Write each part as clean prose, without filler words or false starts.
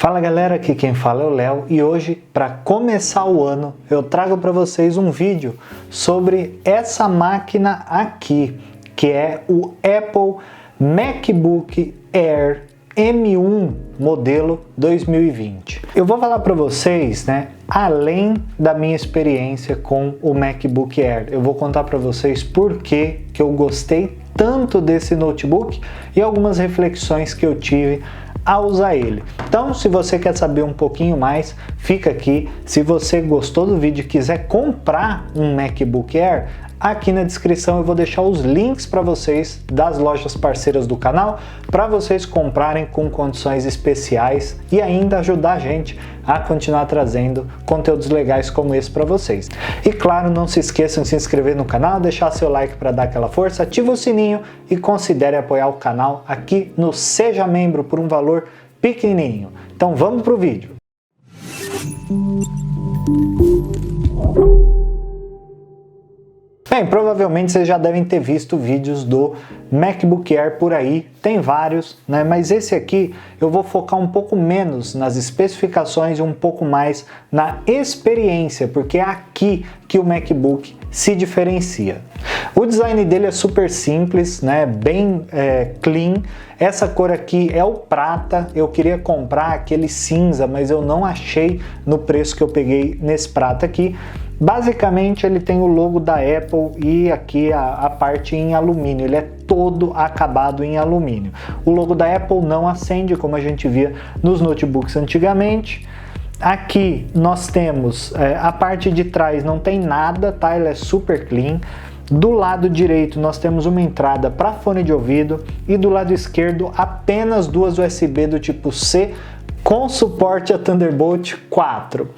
Fala galera, aqui quem fala é o Léo e hoje, para começar o ano, eu trago para vocês um vídeo sobre essa máquina aqui, que é o Apple MacBook Air M1 modelo 2020. Eu vou falar para vocês, além da minha experiência com o MacBook Air, eu vou contar para vocês por que eu gostei tanto desse notebook e algumas reflexões que eu tive a usar ele. Então, se você quer saber um pouquinho mais, fica aqui. Se você gostou do vídeo e quiser comprar um MacBook Air, aqui na descrição eu vou deixar os links para vocês das lojas parceiras do canal, para vocês comprarem com condições especiais e ainda ajudar a gente a continuar trazendo conteúdos legais como esse para vocês. E claro, não se esqueçam de se inscrever no canal, deixar seu like para dar aquela força, ativa o sininho e considere apoiar o canal aqui no Seja Membro por um valor pequenininho. Então vamos pro vídeo. Bem, provavelmente vocês já devem ter visto vídeos do MacBook Air por aí, tem vários, mas esse aqui eu vou focar um pouco menos nas especificações e um pouco mais na experiência, porque é aqui que o MacBook se diferencia. O design dele é super simples, bem clean. Essa cor aqui é o prata, eu queria comprar aquele cinza, mas eu não achei no preço que eu peguei nesse prata aqui. Basicamente ele tem o logo da Apple e aqui a parte em alumínio, ele é todo acabado em alumínio. O logo da Apple não acende como a gente via nos notebooks antigamente. Aqui nós temos a parte de trás não tem nada, tá? Ela é super clean. Do lado direito nós temos uma entrada para fone de ouvido e do lado esquerdo apenas duas USB do tipo C com suporte a Thunderbolt 4.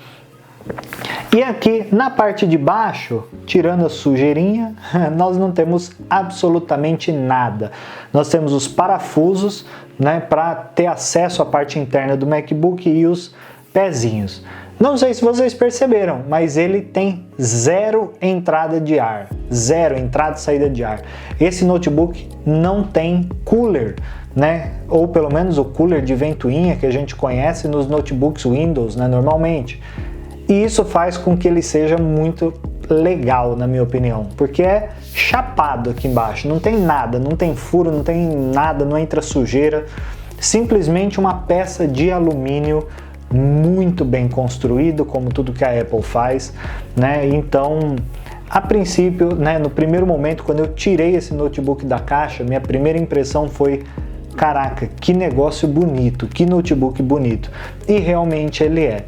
E aqui na parte de baixo, tirando a sujeirinha, nós não temos absolutamente nada. Nós temos os parafusos, para ter acesso à parte interna do MacBook e os pezinhos. Não sei se vocês perceberam, mas ele tem zero entrada de ar, zero entrada e saída de ar. Esse notebook não tem cooler, ou pelo menos o cooler de ventoinha que a gente conhece nos notebooks Windows, normalmente. E isso faz com que ele seja muito legal, na minha opinião, porque é chapado aqui embaixo, não tem nada, não tem furo, não tem nada, não entra sujeira, simplesmente uma peça de alumínio muito bem construído, como tudo que a Apple faz, Então, a princípio, no primeiro momento, quando eu tirei esse notebook da caixa, minha primeira impressão foi: caraca, que negócio bonito, que notebook bonito, e realmente ele é.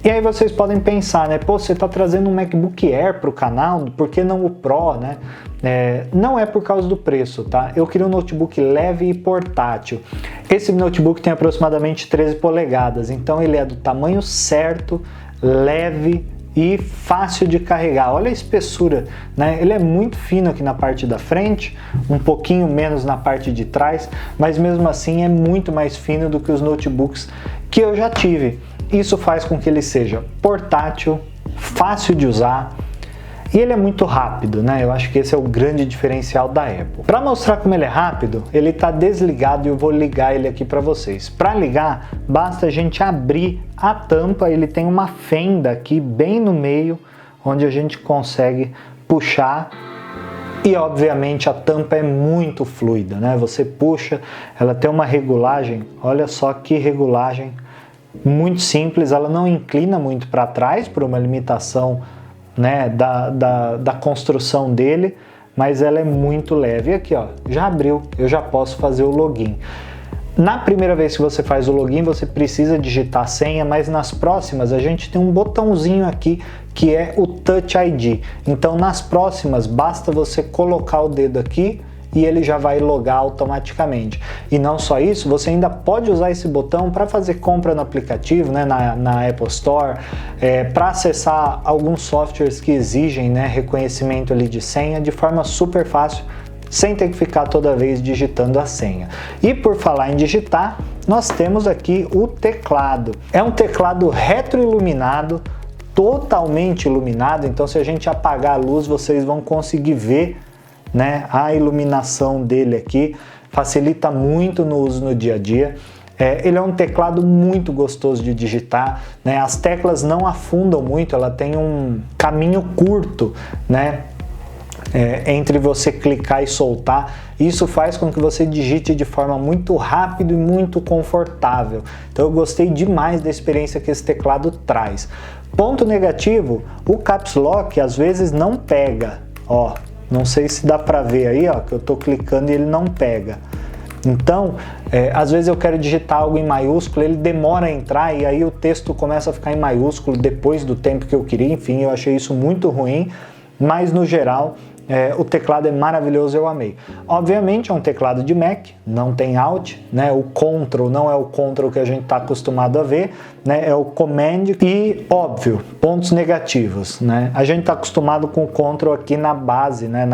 E aí vocês podem pensar, pô, você está trazendo um MacBook Air para o canal, por que não o Pro, Não é por causa do preço, tá? Eu queria um notebook leve e portátil. Esse notebook tem aproximadamente 13 polegadas, então ele é do tamanho certo, leve e fácil de carregar. Olha a espessura, Ele é muito fino aqui na parte da frente, um pouquinho menos na parte de trás, mas mesmo assim é muito mais fino do que os notebooks que eu já tive. Isso faz com que ele seja portátil, fácil de usar e ele é muito rápido, Eu acho que esse é o grande diferencial da Apple. Para mostrar como ele é rápido, ele está desligado e eu vou ligar ele aqui para vocês. Para ligar, basta a gente abrir a tampa, ele tem uma fenda aqui bem no meio, onde a gente consegue puxar. E obviamente a tampa é muito fluida, Você puxa, ela tem uma regulagem, olha só que regulagem. Muito simples, ela não inclina muito para trás por uma limitação da construção dele, mas ela é muito leve. E aqui já abriu, eu já posso fazer o login. Na primeira vez que você faz o login, você precisa digitar a senha, mas nas próximas a gente tem um botãozinho aqui que é o Touch ID. Então nas próximas basta você colocar o dedo aqui e ele já vai logar automaticamente. E não só isso, você ainda pode usar esse botão para fazer compra no aplicativo, na Apple Store, para acessar alguns softwares que exigem reconhecimento ali de senha de forma super fácil, sem ter que ficar toda vez digitando a senha. E por falar em digitar, nós temos aqui o teclado. É um teclado retroiluminado, totalmente iluminado, então se a gente apagar a luz, vocês vão conseguir ver a iluminação dele aqui, facilita muito no uso no dia a dia. Ele é um teclado muito gostoso de digitar, né? As teclas não afundam muito, ela tem um caminho curto, né? Entre você clicar e soltar. Isso faz com que você digite de forma muito rápida e muito confortável. Então eu gostei demais da experiência que esse teclado traz. Ponto negativo, o Caps Lock às vezes não pega, ó, não sei se dá para ver aí, ó, que eu tô clicando e ele não pega. Então, às vezes eu quero digitar algo em maiúsculo, ele demora a entrar e aí o texto começa a ficar em maiúsculo depois do tempo que eu queria. Enfim, eu achei isso muito ruim, mas no geral o teclado é maravilhoso, eu amei. Obviamente é um teclado de Mac, não tem Alt, né? O Ctrl não é o Ctrl que a gente está acostumado a ver, né? É o Command e, óbvio, pontos negativos, né? A gente está acostumado com o Ctrl aqui na base, né?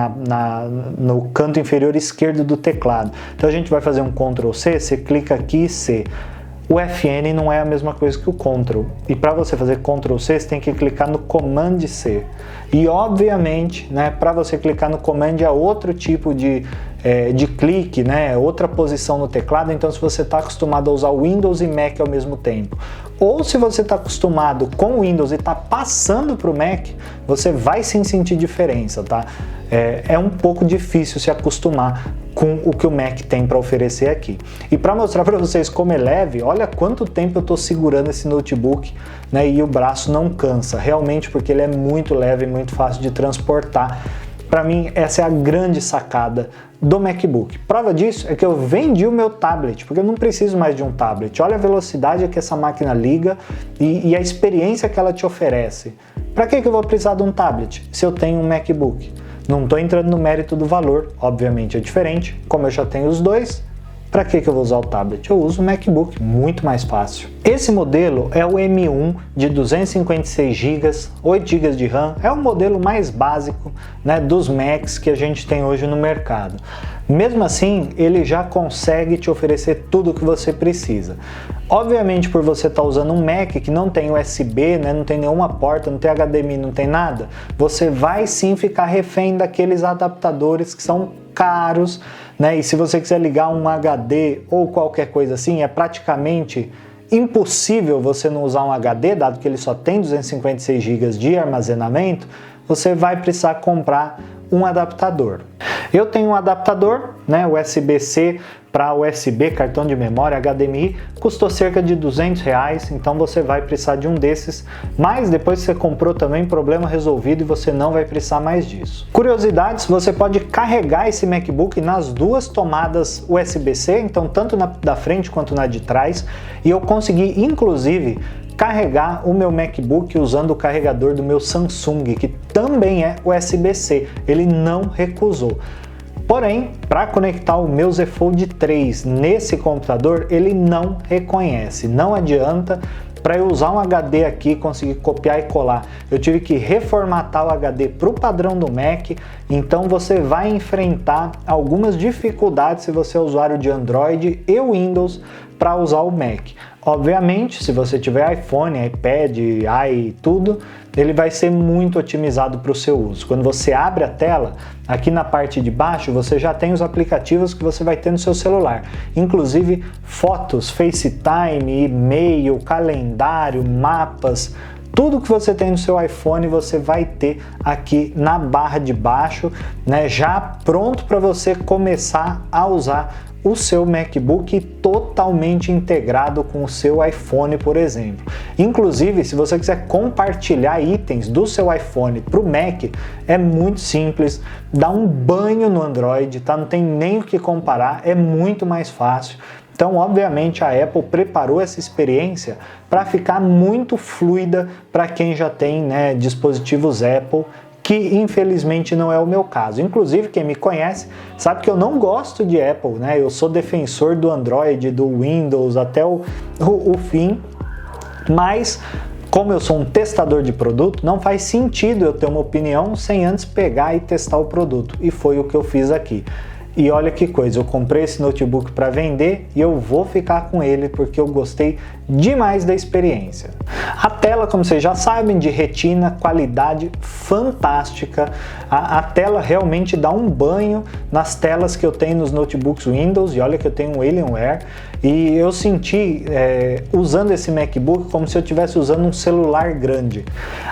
No canto inferior esquerdo do teclado. Então a gente vai fazer um Ctrl C, você clica aqui e C. O FN não é a mesma coisa que o Ctrl. E para você fazer Ctrl C, você tem que clicar no Command C. E obviamente, né, para você clicar no Command é outro tipo de clique, né, outra posição no teclado. Então, se você está acostumado a usar Windows e Mac ao mesmo tempo, ou se você está acostumado com o Windows e está passando para o Mac, você vai sim sentir diferença, tá? É um pouco difícil se acostumar com o que o Mac tem para oferecer aqui. E para mostrar para vocês como é leve, olha quanto tempo eu estou segurando esse notebook, né, e o braço não cansa, realmente, porque ele é muito leve e muito fácil de transportar. Para mim, essa é a grande sacada do MacBook. Prova disso é que eu vendi o meu tablet, porque eu não preciso mais de um tablet. Olha a velocidade que essa máquina liga e a experiência que ela te oferece. Para que eu vou precisar de um tablet se eu tenho um MacBook? Não estou entrando no mérito do valor, obviamente é diferente. Como eu já tenho os dois, para que eu vou usar o tablet? Eu uso o MacBook, muito mais fácil. Esse modelo é o M1 de 256 GB, 8 GB de RAM. É o modelo mais básico, né, dos Macs que a gente tem hoje no mercado. Mesmo assim, ele já consegue te oferecer tudo o que você precisa. Obviamente, por você estar usando um Mac que não tem USB, né, não tem nenhuma porta, não tem HDMI, não tem nada, você vai sim ficar refém daqueles adaptadores que são caros, né? E se você quiser ligar um HD ou qualquer coisa assim, é praticamente impossível você não usar um HD, dado que ele só tem 256 GB de armazenamento, você vai precisar comprar um adaptador. Eu tenho um adaptador, né, USB-C para USB, cartão de memória, HDMI, custou cerca de R$200, então você vai precisar de um desses, mas depois que você comprou também, problema resolvido e você não vai precisar mais disso. Curiosidades, você pode carregar esse MacBook nas duas tomadas USB-C, então tanto na da frente quanto na de trás, e eu consegui inclusive carregar o meu MacBook usando o carregador do meu Samsung, que também é USB-C, ele não recusou. Porém, para conectar o meu Z Fold 3 nesse computador, ele não reconhece, não adianta. Para eu usar um HD aqui, conseguir copiar e colar, eu tive que reformatar o HD para o padrão do Mac, então você vai enfrentar algumas dificuldades se você é usuário de Android e Windows para usar o Mac. Obviamente, se você tiver iPhone, iPad, tudo, ele vai ser muito otimizado para o seu uso. Quando você abre a tela, aqui na parte de baixo, você já tem os aplicativos que você vai ter no seu celular. Inclusive fotos, FaceTime, e-mail, calendário, mapas, tudo que você tem no seu iPhone você vai ter aqui na barra de baixo, né, já pronto para você começar a usar o seu MacBook totalmente integrado com o seu iPhone, por exemplo. Inclusive, se você quiser compartilhar itens do seu iPhone para o Mac, é muito simples, dá um banho no Android, tá? Não tem nem o que comparar, é muito mais fácil. Então, obviamente, a Apple preparou essa experiência para ficar muito fluida para quem já tem, né, dispositivos Apple, que infelizmente não é o meu caso. Inclusive, quem me conhece sabe que eu não gosto de Apple, né? Eu sou defensor do Android, do Windows até o fim, mas como eu sou um testador de produto, não faz sentido eu ter uma opinião sem antes pegar e testar o produto, e foi o que eu fiz aqui. E olha que coisa, eu comprei esse notebook para vender e eu vou ficar com ele porque eu gostei demais da experiência. A tela, como vocês já sabem, de retina, qualidade fantástica. A tela realmente dá um banho nas telas que eu tenho nos notebooks Windows, e olha que eu tenho um Alienware. e eu senti usando esse MacBook como se eu estivesse usando um celular grande.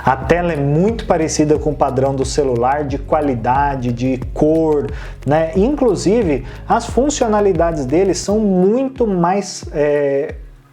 A tela é muito parecida com o padrão do celular, de qualidade, de cor, né? Inclusive, as funcionalidades dele são muito mais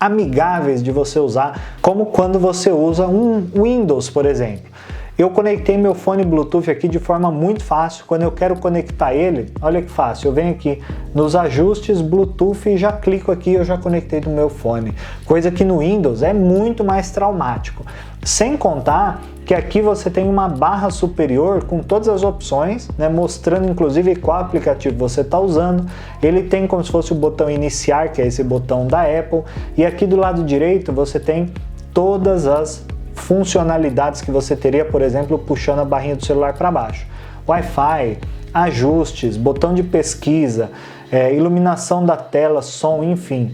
amigáveis de você usar, como quando você usa um Windows, por exemplo. Eu conectei meu fone Bluetooth aqui de forma muito fácil. Quando eu quero conectar ele, olha que fácil, eu venho aqui nos ajustes Bluetooth e já clico aqui, eu já conectei no meu fone. Coisa que no Windows é muito mais traumático. Sem contar que aqui você tem uma barra superior com todas as opções, né, mostrando inclusive qual aplicativo você está usando. Ele tem como se fosse o botão iniciar, que é esse botão da Apple, e aqui do lado direito você tem todas as funcionalidades que você teria, por exemplo, puxando a barrinha do celular para baixo. Wi-Fi, ajustes, botão de pesquisa, iluminação da tela, som, enfim.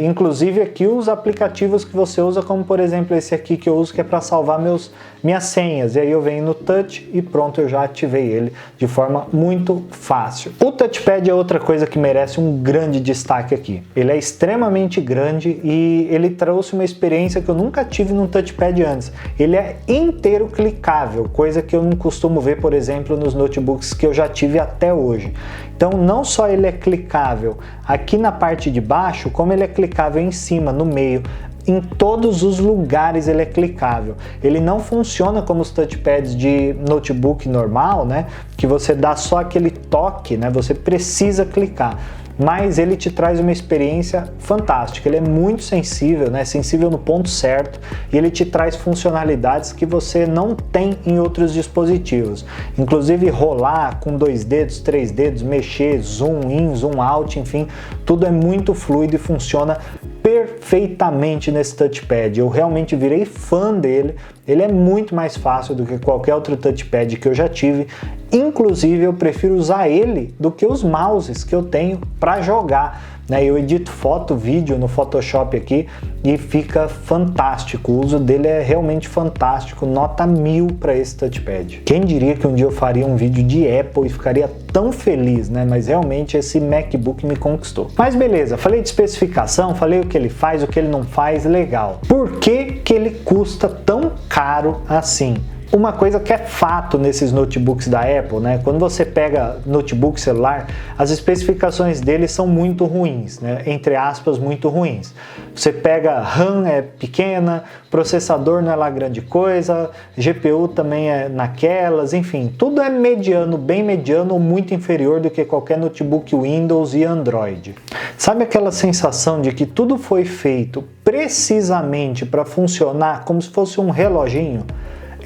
Inclusive aqui os aplicativos que você usa, como por exemplo esse aqui que eu uso, que é para salvar minhas senhas. E aí eu venho no Touch e pronto, eu já ativei ele de forma muito fácil. O Touchpad é outra coisa que merece um grande destaque aqui. Ele é extremamente grande e ele trouxe uma experiência que eu nunca tive num Touchpad antes. Ele é inteiro clicável, coisa que eu não costumo ver, por exemplo, nos notebooks que eu já tive até hoje. Então não só ele é clicável aqui na parte de baixo, como ele é clicável em cima, no meio, em todos os lugares ele é clicável. Ele não funciona como os touchpads de notebook normal, né? Que você dá só aquele toque, né? Você precisa clicar. Mas ele te traz uma experiência fantástica. Ele é muito sensível, né? Sensível no ponto certo, e ele te traz funcionalidades que você não tem em outros dispositivos. Inclusive rolar com 2 dedos, 3 dedos, mexer, zoom in, zoom out, enfim, tudo é muito fluido e funciona perfeitamente nesse touchpad. Eu realmente virei fã dele. Ele é muito mais fácil do que qualquer outro touchpad que eu já tive. Inclusive eu prefiro usar ele do que os mouses que eu tenho para jogar, né? Eu edito foto, vídeo no Photoshop aqui e fica fantástico. O uso dele é realmente fantástico, nota 1000 para esse touchpad. Quem diria que um dia eu faria um vídeo de Apple e ficaria tão feliz, né? Mas realmente esse MacBook me conquistou. Mas beleza, falei de especificação, falei o que ele faz, o que ele não faz, legal. Por que ele custa tão caro assim? Uma coisa que é fato nesses notebooks da Apple, né? Quando você pega notebook celular, as especificações deles são muito ruins, né? Entre aspas, muito ruins. Você pega RAM é pequena, processador não é lá grande coisa, GPU também é naquelas, enfim, tudo é mediano, bem mediano ou muito inferior do que qualquer notebook Windows e Android. Sabe aquela sensação de que tudo foi feito precisamente para funcionar como se fosse um reloginho?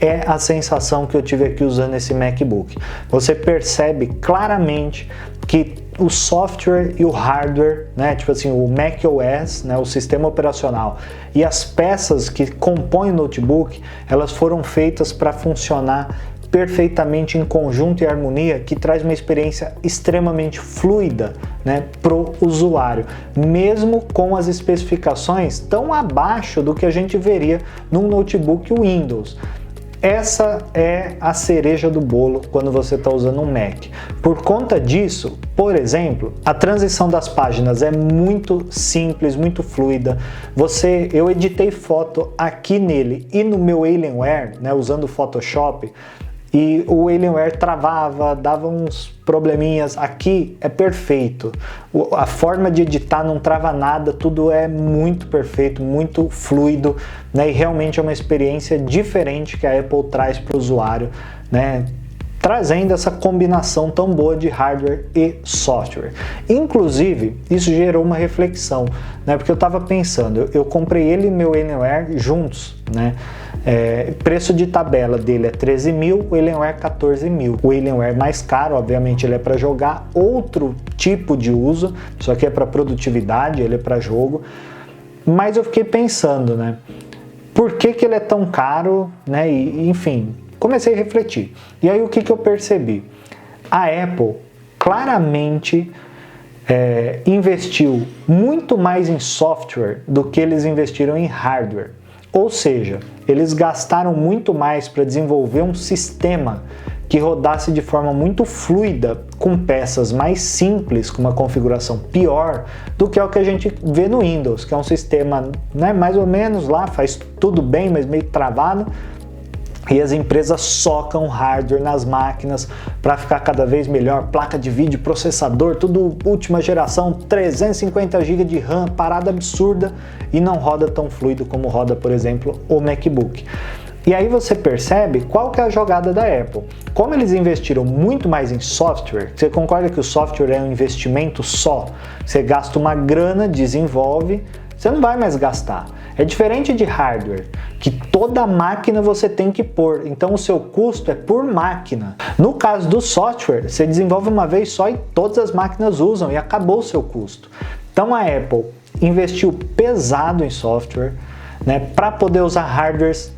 É a sensação que eu tive aqui usando esse MacBook. Você percebe claramente que o software e o hardware, né, tipo assim, o macOS, né, o sistema operacional e as peças que compõem o notebook, elas foram feitas para funcionar perfeitamente em conjunto e harmonia, que traz uma experiência extremamente fluida, né, pro usuário, mesmo com as especificações tão abaixo do que a gente veria num notebook Windows. Essa é a cereja do bolo quando você está usando um Mac. Por conta disso, por exemplo, a transição das páginas é muito simples, muito fluida. Eu editei foto aqui nele e no meu Alienware, né, usando o Photoshop, e o Alienware travava, dava uns probleminhas. Aqui é perfeito. A forma de editar não trava nada, tudo é muito perfeito, muito fluido, né? E realmente é uma experiência diferente que a Apple traz para o usuário, né? Trazendo essa combinação tão boa de hardware e software. Inclusive, isso gerou uma reflexão, né? Porque eu estava pensando, eu comprei ele e meu Alienware juntos, né? Preço de tabela dele é 13 mil, o Alienware 14 mil. O Alienware mais caro, obviamente, ele é para jogar outro tipo de uso, isso aqui é para produtividade, ele é para jogo. Mas eu fiquei pensando, né? Por que ele é tão caro, né? E, enfim, comecei a refletir. E aí o que eu percebi? A Apple claramente investiu muito mais em software do que eles investiram em hardware. Ou seja, eles gastaram muito mais para desenvolver um sistema que rodasse de forma muito fluida, com peças mais simples, com uma configuração pior do que é o que a gente vê no Windows, que é um sistema, né, mais ou menos lá, faz tudo bem, mas meio travado. E as empresas socam hardware nas máquinas para ficar cada vez melhor, placa de vídeo, processador, tudo última geração, 350 GB de RAM, parada absurda, e não roda tão fluido como roda, por exemplo, o MacBook. E aí você percebe qual que é a jogada da Apple. Como eles investiram muito mais em software, você concorda que o software é um investimento só? Você gasta uma grana, desenvolve, você não vai mais gastar. É diferente de hardware, que toda máquina você tem que pôr, então o seu custo é por máquina. No caso do software, você desenvolve uma vez só e todas as máquinas usam e acabou o seu custo. Então a Apple investiu pesado em software, né, para poder usar hardwares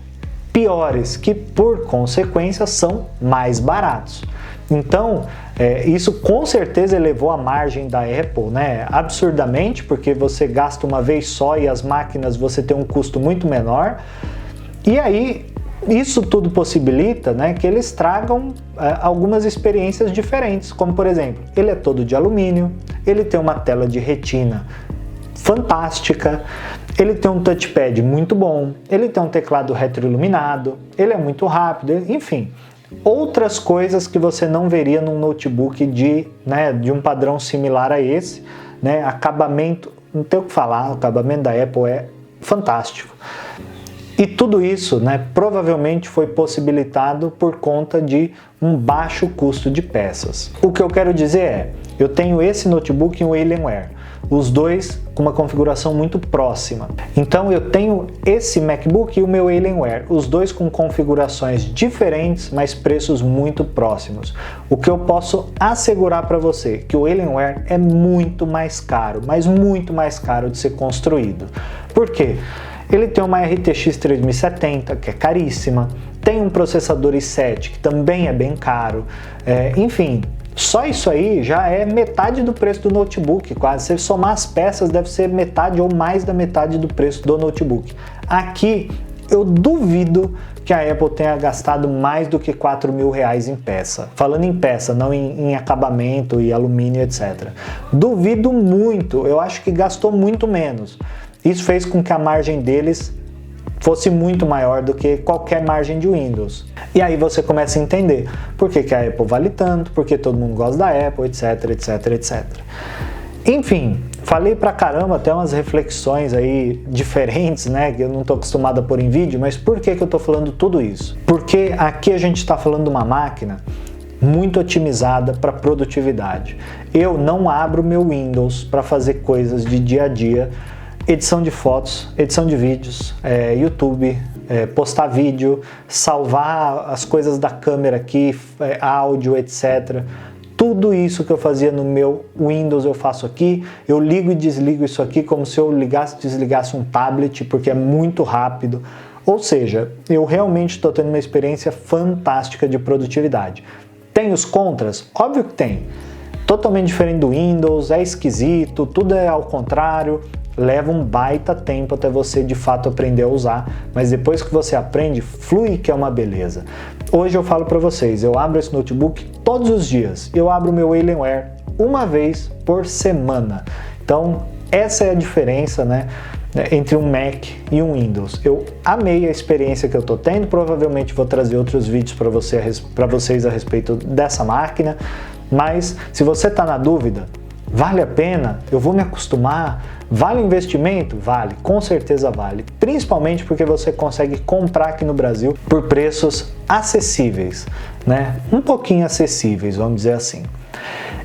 piores, que por consequência são mais baratos. Então, isso com certeza elevou a margem da Apple, né, absurdamente, porque você gasta uma vez só e as máquinas você tem um custo muito menor. E aí, isso tudo possibilita, né, que eles tragam algumas experiências diferentes, como por exemplo, ele é todo de alumínio, ele tem uma tela de retina fantástica, ele tem um touchpad muito bom, ele tem um teclado retroiluminado, ele é muito rápido, enfim, outras coisas que você não veria num notebook de um padrão similar a esse, né? Acabamento, não tem o que falar, o acabamento da Apple é fantástico. E tudo isso, né, provavelmente foi possibilitado por conta de um baixo custo de peças. O que eu quero dizer é, eu tenho esse notebook e um Alienware, os dois com uma configuração muito próxima. Então eu tenho esse MacBook e o meu Alienware, os dois com configurações diferentes, mas preços muito próximos. O que eu posso assegurar para você que o Alienware é muito mais caro, mas muito mais caro de ser construído. Por quê? Ele tem uma RTX 3070, que é caríssima, tem um processador i7, que também é bem caro, enfim, só isso aí já é metade do preço do notebook, quase. Se somar as peças, deve ser metade ou mais da metade do preço do notebook. Aqui, eu duvido que a Apple tenha gastado mais do que R$4.000 em peça. Falando em peça, não em acabamento e alumínio, etc. Duvido muito, eu acho que gastou muito menos. Isso fez com que a margem deles fosse muito maior do que qualquer margem de Windows. E aí você começa a entender por que a Apple vale tanto, porque todo mundo gosta da Apple, etc, etc, etc. Enfim, falei pra caramba, até umas reflexões aí diferentes, né, que eu não tô acostumado a pôr em vídeo, mas por que eu tô falando tudo isso? Porque aqui a gente tá falando de uma máquina muito otimizada para produtividade. Eu não abro meu Windows para fazer coisas de dia a dia, edição de fotos, edição de vídeos, YouTube, postar vídeo, salvar as coisas da câmera aqui, áudio, etc. Tudo isso que eu fazia no meu Windows eu faço aqui. Eu ligo e desligo isso aqui como se eu ligasse e desligasse um tablet, porque é muito rápido. Ou seja, eu realmente estou tendo uma experiência fantástica de produtividade. Tem os contras? Óbvio que tem. Totalmente diferente do Windows, é esquisito, tudo é ao contrário. Leva um baita tempo até você de fato aprender a usar, mas depois que você aprende, flui, que é uma beleza. Hoje eu falo para vocês, eu abro esse notebook todos os dias, eu abro o meu Alienware uma vez por semana. Então essa é a diferença, né, entre um Mac e um Windows. Eu amei a experiência que eu tô tendo, provavelmente vou trazer outros vídeos para vocês a respeito dessa máquina, mas se você tá na dúvida, vale a pena? Eu vou me acostumar? Vale o investimento? Vale, com certeza vale. Principalmente porque você consegue comprar aqui no Brasil por preços acessíveis, né? Um pouquinho acessíveis, vamos dizer assim.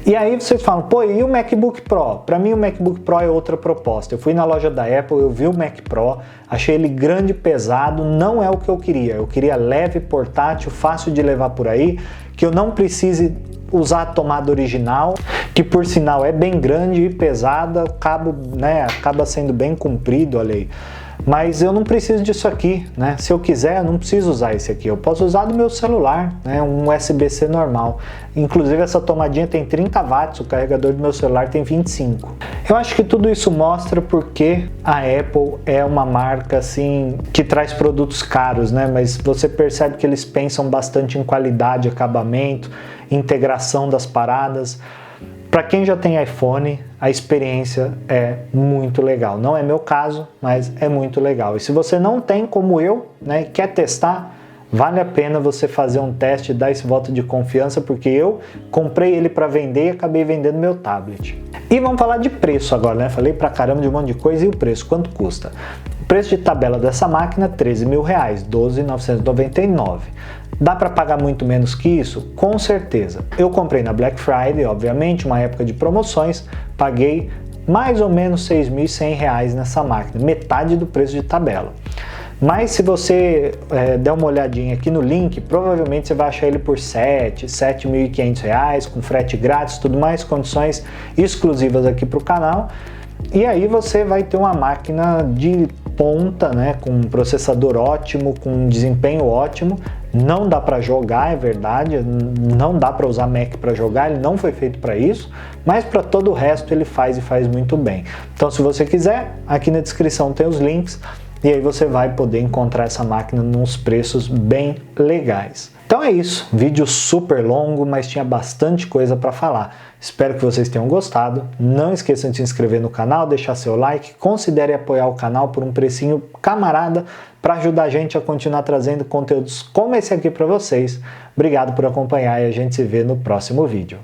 E aí vocês falam, pô, e o MacBook Pro? Para mim o MacBook Pro é outra proposta. Eu fui na loja da Apple, eu vi o Mac Pro, achei ele grande e pesado, não é o que eu queria. Eu queria leve, portátil, fácil de levar por aí, que eu não precise usar a tomada original, que por sinal é bem grande e pesada, o cabo, né, acaba sendo bem comprido, olha aí. mas eu não preciso disso aqui, né? Se eu quiser, eu não preciso usar esse aqui, eu posso usar do meu celular, né? Um USB-C normal. Inclusive essa tomadinha tem 30 watts, o carregador do meu celular tem 25. Eu acho que tudo isso mostra porque a Apple é uma marca assim que traz produtos caros, né? Mas você percebe que eles pensam bastante em qualidade, acabamento, integração das paradas. Para quem já tem iPhone, a experiência é muito legal. Não é meu caso, mas é muito legal. E se você não tem como eu, né, quer testar, vale a pena você fazer um teste, dar esse voto de confiança, porque eu comprei ele para vender e acabei vendendo meu tablet. E vamos falar de preço agora, né? Falei pra caramba de um monte de coisa, e o preço, quanto custa? O preço de tabela dessa máquina, R$13 mil, R$12.999. Dá para pagar muito menos que isso? Com certeza. Eu comprei na Black Friday, obviamente, uma época de promoções, paguei mais ou menos R$6.100 nessa máquina, metade do preço de tabela. Mas se você der uma olhadinha aqui no link, provavelmente você vai achar ele por R$7.500, com frete grátis, tudo mais, condições exclusivas aqui para o canal. E aí você vai ter uma máquina de ponta, né, com um processador ótimo, com um desempenho ótimo. Não dá para jogar, é verdade, não dá para usar Mac para jogar, ele não foi feito para isso, mas para todo o resto ele faz e faz muito bem. Então se você quiser, aqui na descrição tem os links, e aí você vai poder encontrar essa máquina nos preços bem legais. Então é isso, vídeo super longo, mas tinha bastante coisa para falar. Espero que vocês tenham gostado. Não esqueçam de se inscrever no canal, deixar seu like, considere apoiar o canal por um precinho camarada para ajudar a gente a continuar trazendo conteúdos como esse aqui para vocês. Obrigado por acompanhar e a gente se vê no próximo vídeo.